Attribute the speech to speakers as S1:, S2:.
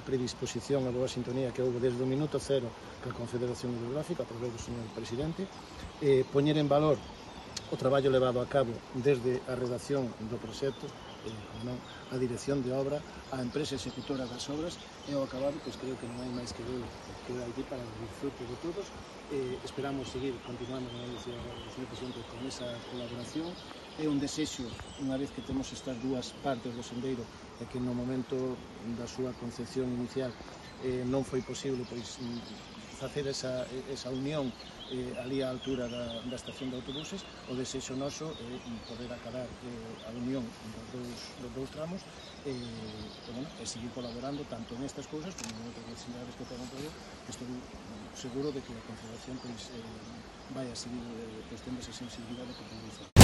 S1: boa predisposición, a boa sintonía que houve desde o minuto cero que a Confederación Hidrográfica, a través do señor Presidente, poñer en valor o traballo levado a cabo desde a redacción do proxecto, como non, a dirección de obra, a empresa executora das obras, e ao acabado, pois creo que non hai máis que ver aquí para o disfrute de todos. Esperamos seguir continuando, como dicía o señor Presidente, con esa colaboración. É un desexo, unha vez que temos estas dúas partes do sendeiro, e que no momento da súa concepción inicial non foi posible pois facer esa unión ali á altura da estación de autobuses. O desexo noso é poder acabar a unión dos dous tramos e seguir colaborando tanto nestas cousas como en outras necesidades que tengan todo. Estou seguro de que a Confederación vai a seguir tendo esa sensibilidade que podemos facer.